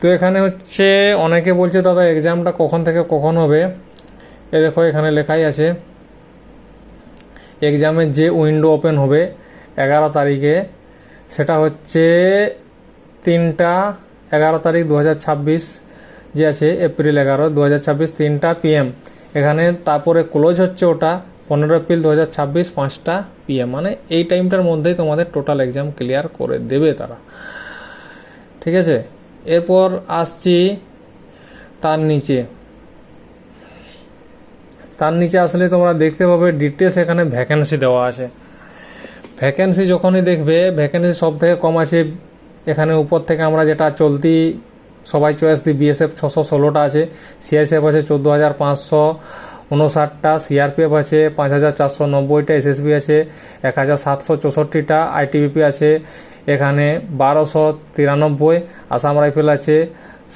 তো এখানে হচ্ছে অনেকে বলছে দাদা এক্সামটা কখন থেকে কখন হবে। এ দেখো এখানে লেখাই আছে এক্সামের যে উইন্ডো ওপেন হবে 11 তারিখে, সেটা হচ্ছে 3টা 11 তারিখ 2026, যে আছে এপ্রিল 11 2026 3টা PM এখানে। তারপরে ক্লোজ হচ্ছে ওটা 15 এপ্রিল 2026 5টা PM, মানে এই টাইমটার মধ্যেই তোমাদের টোটাল এক্সাম ক্লিয়ার করে দেবে তারা, ঠিক আছে। এরপর আসছি তার নিচে আসলে তোমরা দেখতে পাবে ডিটেলস এখানে ভ্যাকেন্সি দেওয়া আছে। ভ্যাকেন্সি যখনই দেখবে ভ্যাকেন্সি সব থেকে কম আছে এখানে উপর থেকে। আমরা যেটা চলতি সবাই চয়েস দিই BSF 616টা আছে, CISF আছে 14,559টা, CRPF আছে 5,490টা, SSB আছে 1,764টা, ITBP আছে এখানে 1,293, আসাম রাইফেল আছে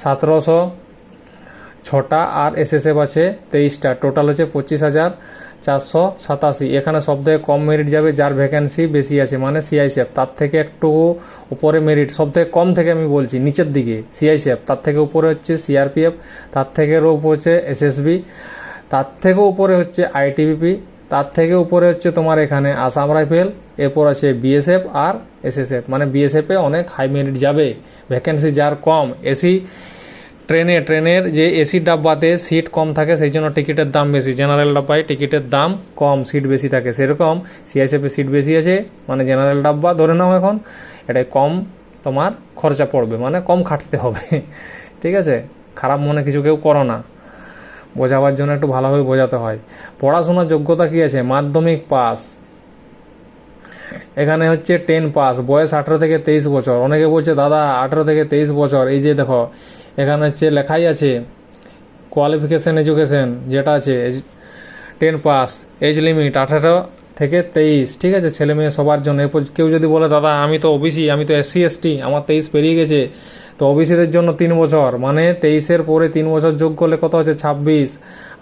1,706টা, আর SSF আছে 23টা। টোটাল হচ্ছে 25,487। এখানে সব থেকে কম মেরিট যাবে যার ভ্যাকেন্সি বেশি আছে, মানে CISF। তার থেকে একটু উপরে মেরিট সব থেকে কম থেকে আমি বলছি নিচের দিকে CISF, তার থেকে উপরে হচ্ছে CRPF, তার থেকে উপরে হচ্ছে SSB, তার থেকে উপরে হচ্ছে ITBP, তার থেকে উপরে হচ্ছে তোমার এখানে আসাম রাইফেল, এরপর আছে BSF আর SSF। মানে BSF-এ অনেক হাই মেরিট যাবে, ভ্যাকেন্সি যার কম। ট্রেনের যে এসি ডাব্বাতে সিট কম থাকে সেই জন্য টিকিটের দাম বেশি, জেনারেল ডাব্বায় টিকিটের দাম কম, সিট বেশি থাকে। সেরকম CISF-এ সিট বেশি আছে, মানে জেনারেল ডাব্বা ধরে নাও এখন, এটাই কম তোমার খরচা পড়বে, মানে কম খাটতে হবে, ঠিক আছে। খারাপ মনে কিছু কেউ করো না, বোঝাবার জন্য একটু ভালোভাবে বোঝাতে হয়। পড়াশোনার যোগ্যতা কি আছে? মাধ্যমিক পাস, এখানে হচ্ছে 10 পাস, বয়স 18 থেকে 23 বছর। অনেকে বলছে দাদা 18 থেকে 23 বছর, এই যে দেখো এখানে হচ্ছে লেখাই আছে কোয়ালিফিকেশন এডুকেশন যেটা আছে 10 পাস, এজ লিমিট 18 থেকে 23, ঠিক আছে, ছেলে মেয়ে সবার জন্য। এরপর কেউ যদি বলে দাদা আমি তো OBC, আমি তো SC ST, আমার 23 পেরিয়ে গেছে, তো OBC-দের জন্য 3 বছর, মানে 23-এর পরে 3 বছর যোগ করলে কত হচ্ছে 26।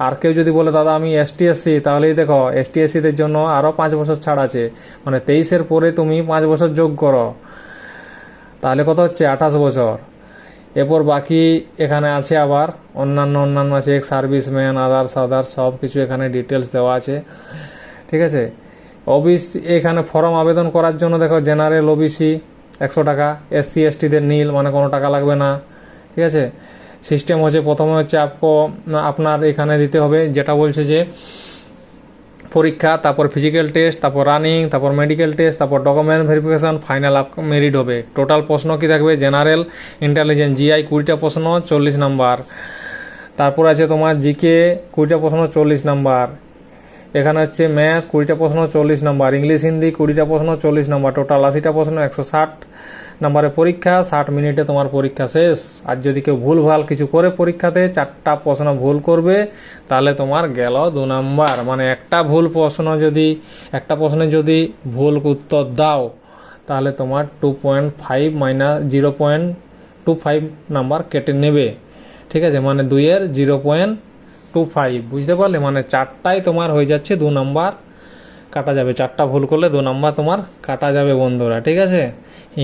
আর কেউ যদি বলে দাদা আমি ST SC, তাহলেই দেখো ST SC-দের জন্য আরও 5 বছর ছাড় আছে, মানে 23-এর পরে তুমি 5 বছর যোগ করো, তাহলে কত হচ্ছে 28 বছর। এরপর বাকি এখানে আছে আবার অন্যান্য আছে এক্স সার্ভিসম্যান, আদার্স সব কিছু এখানে ডিটেলস দেওয়া আছে, ঠিক আছে। OBC এখানে ফর্ম আবেদন করার জন্য দেখো জেনারেল OBC 100 টাকা, SC ST-দের নীল, মানে কোনো টাকা লাগবে না, ঠিক আছে। সিস্টেম হচ্ছে প্রথমে হচ্ছে আপনার এখানে দিতে হবে যেটা বলছে যে পরীক্ষা, তারপর ফিজিক্যাল টেস্ট, তারপর রানিং, তারপর মেডিকেল টেস্ট, তারপর ডকুমেন্ট ভেরিফিকেশন, ফাইনাল মেরিট হবে। টোটাল প্রশ্ন কি থাকবে? জেনারেল ইন্টেলিজেন্স GI 20টা প্রশ্ন 40 নাম্বার, তারপর আছে তোমার GK 20টা প্রশ্ন 40 নাম্বার, এখানে হচ্ছে ম্যাথ 20টা প্রশ্ন 40 নাম্বার, ইংলিশ হিন্দি 20টা প্রশ্ন 40 নাম্বার, টোটাল 80টা প্রশ্ন 160 নাম্বারের পরীক্ষা, 60 মিনিটে তোমার পরীক্ষা শেষ। আর যদি কেউ ভুলভাল কিছু করে পরীক্ষাতে 4টা প্রশ্ন ভুল করবে তাহলে তোমার গেল 2 নাম্বার, মানে একটা প্রশ্নে যদি ভুল উত্তর দাও তাহলে তোমার 2.5 মাইনাস 0.25 নাম্বার কেটে নেবে, ঠিক আছে, মানে 2-এর 0.25, বুঝতে পারলে? মানে 4টায় তোমার হয়ে যাচ্ছে 2 নাম্বার কাটা যাবে, 4টা ভুল করলে 2 নাম্বার তোমার কাটা যাবে বন্ধুরা, ঠিক আছে।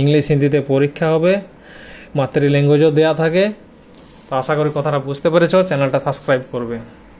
ইংলিশ হিন্দিতে পরীক্ষা হবে, মাতৃ ল্যাঙ্গুয়েজও দেওয়া থাকে। তো আশা করি কথাটা বুঝতে পেরেছো, চ্যানেলটা সাবস্ক্রাইব করবে।